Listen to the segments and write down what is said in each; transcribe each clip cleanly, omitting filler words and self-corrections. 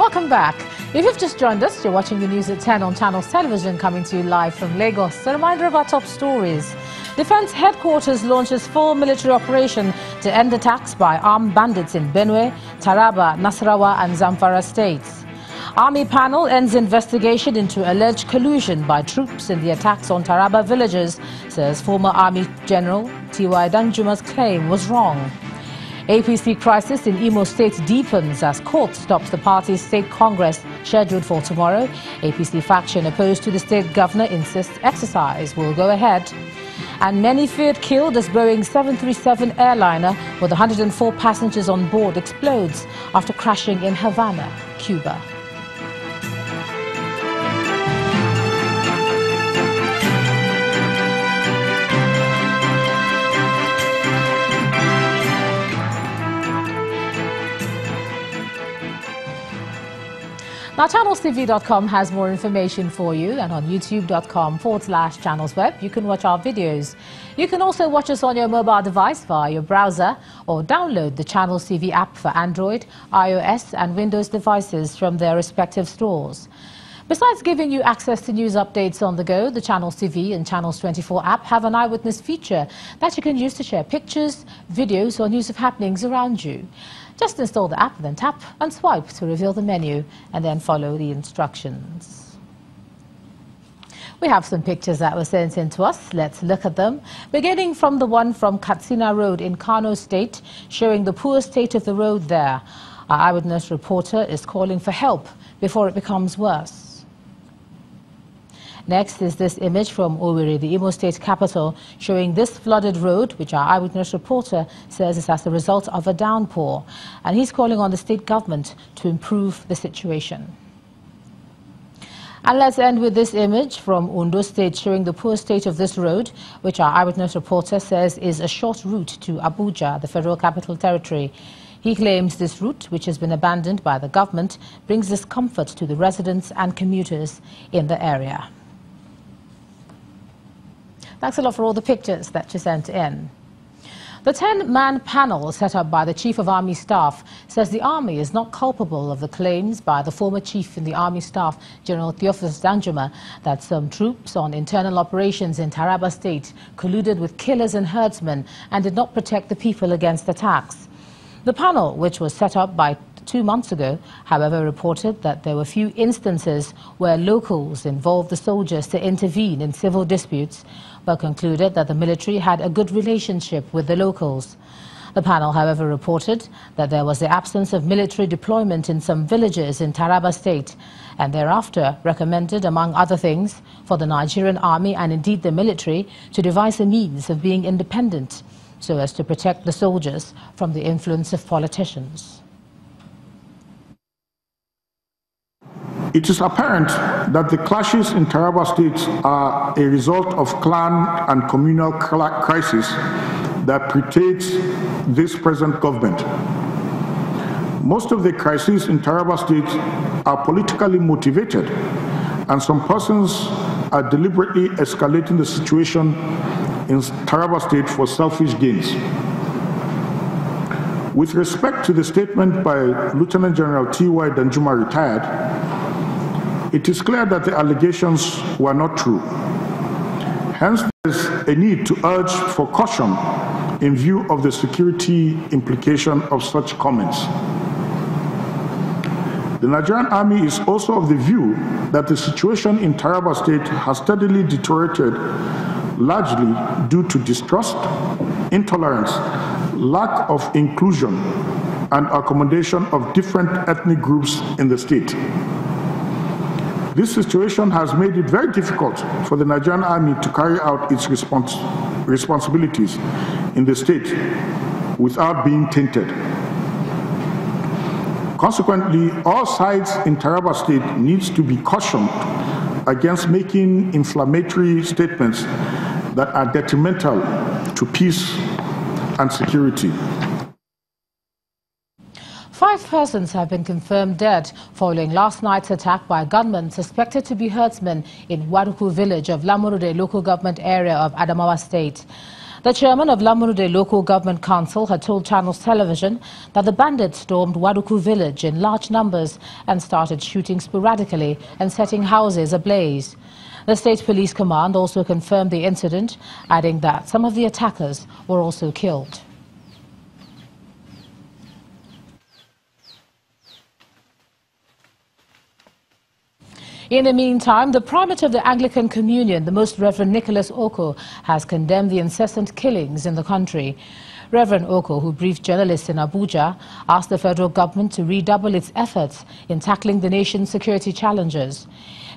Welcome back. If you've just joined us, you're watching the news at 10 on Channels Television, coming to you live from Lagos. A reminder of our top stories. Defence Headquarters launches full military operation to end attacks by armed bandits in Benue, Taraba, Nasarawa and Zamfara states. Army panel ends investigation into alleged collusion by troops in the attacks on Taraba villages, says former Army General T.Y. Danjuma's claim was wrong. APC crisis in Imo State deepens as court stops the party's state congress scheduled for tomorrow. APC faction opposed to the state governor insists exercise will go ahead. And many feared killed as Boeing 737 airliner with 104 passengers on board explodes after crashing in Havana, Cuba. Now, channelstv.com has more information for you, and on youtube.com/channelsweb, you can watch our videos. You can also watch us on your mobile device via your browser or download the Channels TV app for Android, iOS and Windows devices from their respective stores. Besides giving you access to news updates on the go, the Channels TV and Channels 24 app have an Eyewitness feature that you can use to share pictures, videos or news of happenings around you. Just install the app, then tap and swipe to reveal the menu and then follow the instructions. We have some pictures that were sent in to us. Let's look at them. Beginning from the one from Katsina Road in Kano State, showing the poor state of the road there. Our Eyewitness reporter is calling for help before it becomes worse. Next is this image from Owerri, the Imo State capital, showing this flooded road, which our Eyewitness reporter says is as a result of a downpour. And he's calling on the state government to improve the situation. And let's end with this image from Ondo State, showing the poor state of this road, which our Eyewitness reporter says is a short route to Abuja, the Federal Capital Territory. He claims this route, which has been abandoned by the government, brings discomfort to the residents and commuters in the area. Thanks a lot for all the pictures that you sent in. The 10-man panel set up by the Chief of Army Staff says the Army is not culpable of the claims by the former Chief in the Army Staff, General Theophilus Danjuma, that some troops on internal operations in Taraba State colluded with killers and herdsmen and did not protect the people against attacks. The panel, which was set up by 2 months ago, however, reported that there were few instances where locals involved the soldiers to intervene in civil disputes, but concluded that the military had a good relationship with the locals. The panel, however, reported that there was the absence of military deployment in some villages in Taraba State, and thereafter recommended, among other things, for the Nigerian Army and indeed the military to devise a means of being independent so as to protect the soldiers from the influence of politicians. It is apparent that the clashes in Taraba State are a result of clan and communal crisis that predates this present government. Most of the crises in Taraba State are politically motivated, and some persons are deliberately escalating the situation in Taraba State for selfish gains. With respect to the statement by Lieutenant General T.Y. Danjuma, retired, it is clear that the allegations were not true. Hence, there is a need to urge for caution in view of the security implication of such comments. The Nigerian Army is also of the view that the situation in Taraba State has steadily deteriorated, largely due to distrust, intolerance, lack of inclusion, and accommodation of different ethnic groups in the state. This situation has made it very difficult for the Nigerian Army to carry out its responsibilities in the state without being tainted. Consequently, all sides in Taraba State needs to be cautioned against making inflammatory statements that are detrimental to peace and security. 5 persons have been confirmed dead following last night's attack by gunmen suspected to be herdsmen in Waruku village of Lamurde local government area of Adamawa State. The chairman of Lamurude Local Government Council had told Channels Television that the bandits stormed Waduku village in large numbers and started shooting sporadically and setting houses ablaze. The State Police Command also confirmed the incident, adding that some of the attackers were also killed. In the meantime, the primate of the Anglican Communion, the Most Reverend Nicholas Oko, has condemned the incessant killings in the country. Reverend Oko, who briefed journalists in Abuja, asked the federal government to redouble its efforts in tackling the nation's security challenges.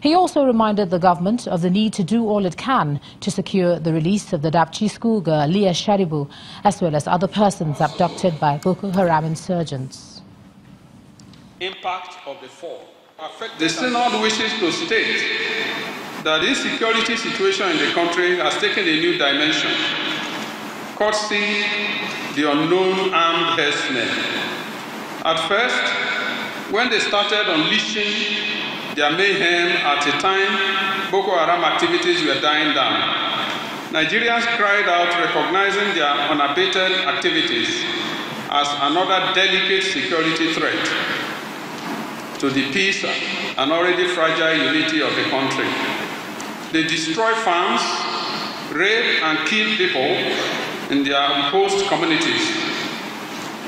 He also reminded the government of the need to do all it can to secure the release of the Dapchi school girl Leah Sharibu, as well as other persons abducted by Boko Haram insurgents. Impact of the fall. The Synod wishes to state that the insecurity situation in the country has taken a new dimension, courtesy the unknown armed herdsmen. At first, when they started unleashing their mayhem at a time Boko Haram activities were dying down, Nigerians cried out, recognizing their unabated activities as another delicate security threat to the peace and already fragile unity of the country. They destroy farms, rape and kill people in their host communities.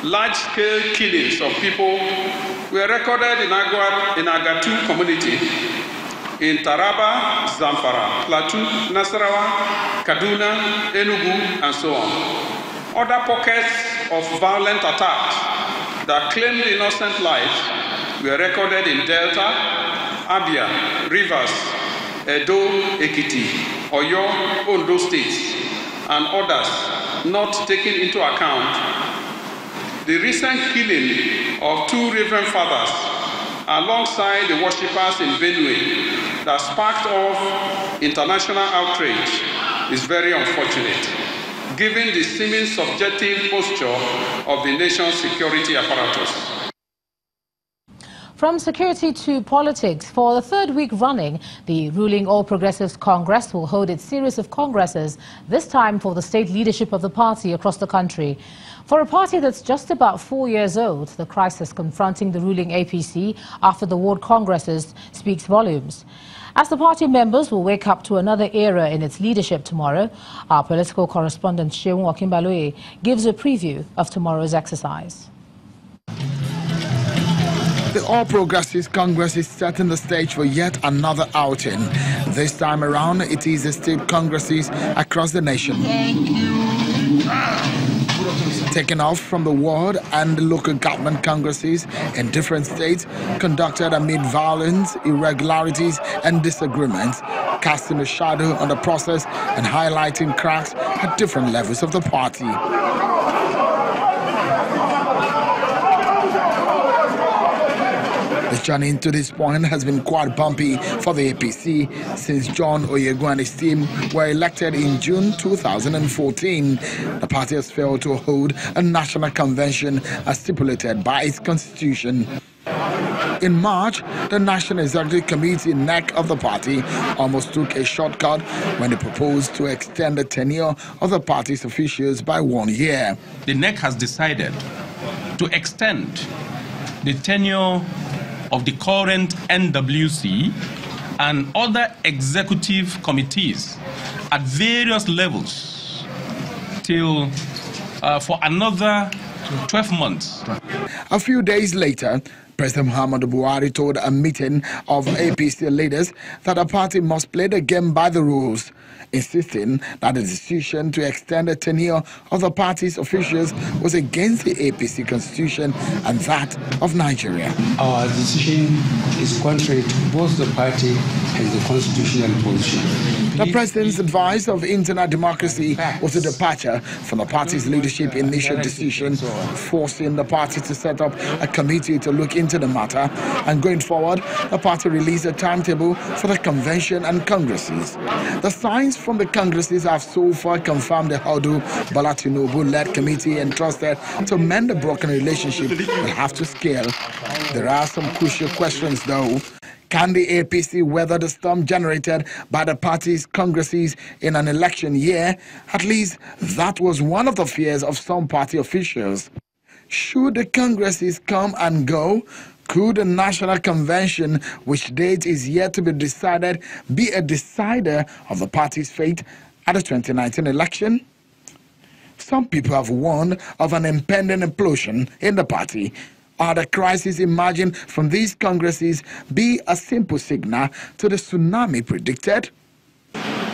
Large-scale killings of people were recorded in Agatu community, in Taraba, Zamfara, Plateau, Nasarawa, Kaduna, Enugu, and so on. Other pockets of violent attacks that claimed innocent lives were recorded in Delta, Abia, Rivers, Edo, Ekiti, Oyo, Ondo states, and others not taken into account. The recent killing of two Reverend Fathers alongside the worshippers in Benue that sparked off international outrage is very unfortunate, given the seeming subjective posture of the nation's security apparatus. From security to politics, for the third week running, the ruling All Progressives Congress will hold its series of congresses, this time for the state leadership of the party across the country. For a party that's just about 4 years old, the crisis confronting the ruling APC after the ward congresses speaks volumes. As the party members will wake up to another era in its leadership tomorrow, our political correspondent Sheung Osinbajo gives a preview of tomorrow's exercise. The All Progressives Congress is setting the stage for yet another outing. This time around, it is the state congresses across the nation. Taken off from the ward and the local government congresses in different states, conducted amid violence, irregularities and disagreements, casting a shadow on the process and highlighting cracks at different levels of the party. The journey to this point has been quite bumpy for the APC since John Oyegu and his team were elected in June 2014. The party has failed to hold a national convention as stipulated by its constitution. In March, the National Executive Committee neck of the party almost took a shortcut when they proposed to extend the tenure of the party's officials by 1 year. The NEC has decided to extend the tenure of the current NWC and other executive committees at various levels till for another 12 months. A few days later, President Muhammadu Buhari told a meeting of APC leaders that the party must play the game by the rules, insisting that the decision to extend the tenure of the party's officials was against the APC constitution and that of Nigeria. Our decision is contrary to both the party and the constitutional position. The president's advice of internal democracy was a departure from the party's leadership initial decision, forcing the party to set up a committee to look into the matter. And going forward, the party released a timetable for the convention and congresses. The signs from the congresses have so far confirmed the Audu Bola Tinubu-led committee entrusted to mend the broken relationship will have to scale. There are some crucial questions, though. Can the APC weather the storm generated by the party's congresses in an election year? At least that was one of the fears of some party officials. Should the congresses come and go, could the National Convention, which date is yet to be decided, be a decider of the party's fate at the 2019 election? Some people have warned of an impending implosion in the party. Are the crises emerging from these congresses be a simple signal to the tsunami predicted?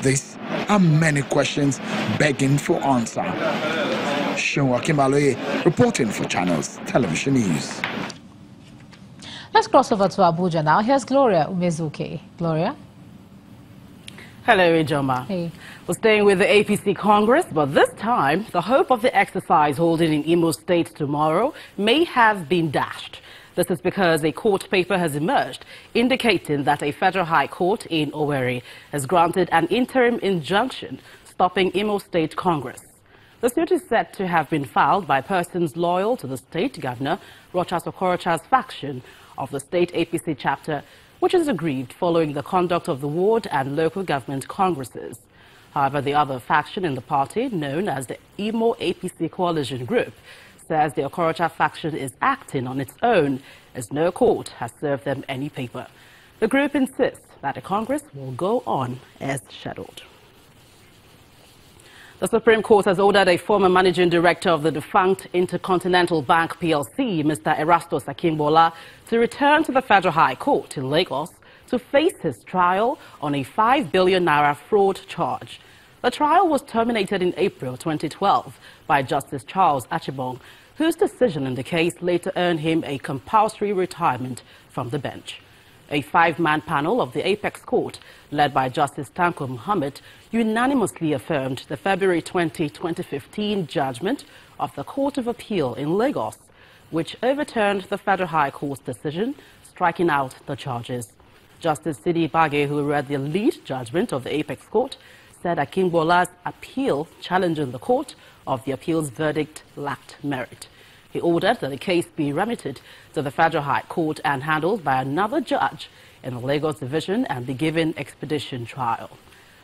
These are many questions begging for answer. Shonwa Kimbaloye reporting for Channels Television News. Let's cross over to Abuja now. Here's Gloria Umezuke. Gloria? Hello, Ijoma. Hey. We're staying with the APC Congress, but this time, the hope of the exercise holding in Imo State tomorrow may have been dashed. This is because a court paper has emerged indicating that a federal high court in Owerri has granted an interim injunction stopping Imo State Congress. The suit is said to have been filed by persons loyal to the state governor, Rochas Okorocha's faction of the state APC chapter, which is aggrieved following the conduct of the ward and local government congresses. However, the other faction in the party, known as the Imo APC Coalition Group, says the Okorocha faction is acting on its own, as no court has served them any paper. The group insists that the Congress will go on as scheduled. The Supreme Court has ordered a former managing director of the defunct Intercontinental Bank PLC, Mr. Erastus Akingbola, to return to the Federal High Court in Lagos to face his trial on a 5 billion naira fraud charge. The trial was terminated in April 2012 by Justice Charles Achibong, whose decision in the case later earned him a compulsory retirement from the bench. A 5-man panel of the Apex Court, led by Justice Tanko Muhammad, unanimously affirmed the February 20, 2015 judgment of the Court of Appeal in Lagos, which overturned the Federal High Court's decision, striking out the charges. Justice Sidi Bage, who read the lead judgment of the Apex Court, said Akingbola's appeal challenging the Court of the Appeal's verdict lacked merit. He ordered that the case be remitted to the Federal High Court and handled by another judge in the Lagos Division and be given expedition trial.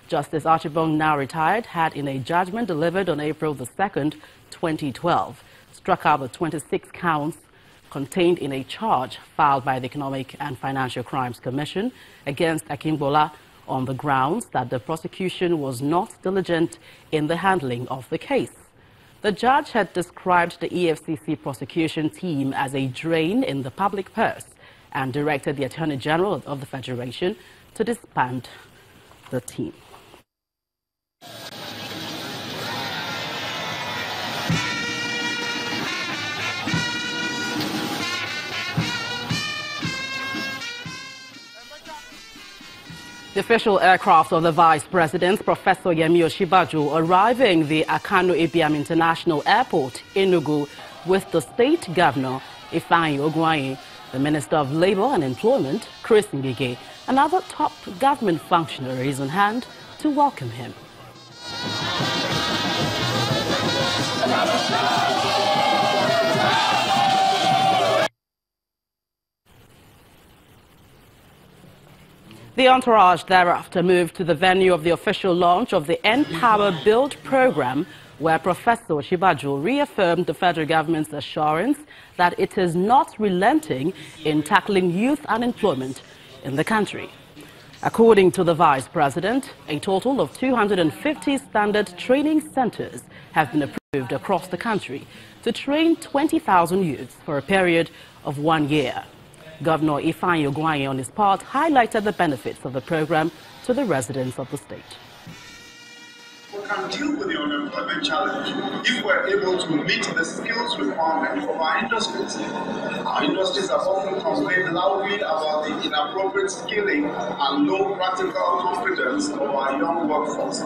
Justice Achibong, now retired, had in a judgment delivered on April 2, 2012, struck out the 26 counts contained in a charge filed by the Economic and Financial Crimes Commission against Akingbola on the grounds that the prosecution was not diligent in the handling of the case. The judge had described the EFCC prosecution team as a drain in the public purse and directed the Attorney General of the Federation to disband the team. The official aircraft of the Vice President, Professor Yemi Osinbajo, arriving the Akano Ibiam International Airport, Enugu, with the state governor, Ifeanyi Ogwuanyi, the Minister of Labour and Employment, Chris Ngige, and other top government functionaries on hand to welcome him. The entourage thereafter moved to the venue of the official launch of the Empower Build program, where Professor Osinbajo reaffirmed the federal government's assurance that it is not relenting in tackling youth unemployment in the country. According to the Vice President, a total of 250 standard training centers have been approved across the country to train 20,000 youths for a period of 1 year. Governor Ifeanyi Ogwuanyi, on his part, highlighted the benefits of the program to the residents of the state. We can deal with the unemployment challenge if we're able to meet the skills requirement of our industries. Our industries have often complained loudly about the inappropriate skilling and low practical competence of our young workforce.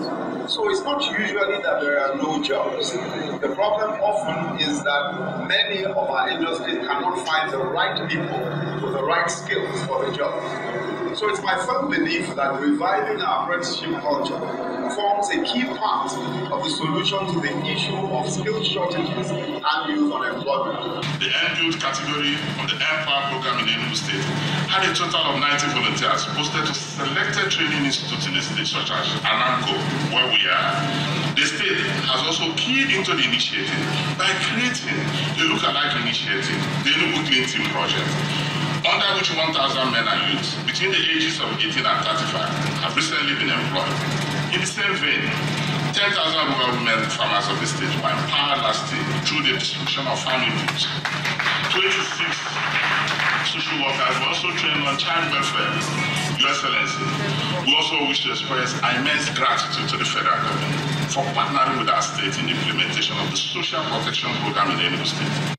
So it's not usually that there are no jobs. The problem often is that many of our industries cannot find the right people with the right skills for the job. So it's my firm belief that reviving our apprenticeship culture forms a key part of the solution to the issue of skill shortages and youth unemployment. The End Youth category of the Empower program in Enugu State had a total of 90 volunteers posted to selected training institutes in the state such as Ananko, where we are. The state has also keyed into the initiative by creating a lookalike initiative, the Enugu Clean Team Project, under which 1,000 men and youths between the ages of 18 and 35 have recently been employed. In the same vein, 10,000 rural women farmers of the state were empowered last year through the distribution of farm inputs. 26 social workers were also trained on child welfare. Your Excellency, we also wish to express immense gratitude to the federal government for partnering with our state in the implementation of the social protection program in Enugu State.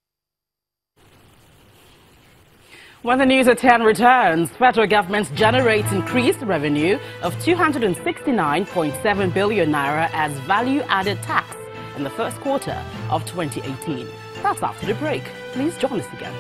When the news at 10 returns, federal government generates increased revenue of 269.7 billion naira as value-added tax in the first quarter of 2018. That's after the break. Please join us again.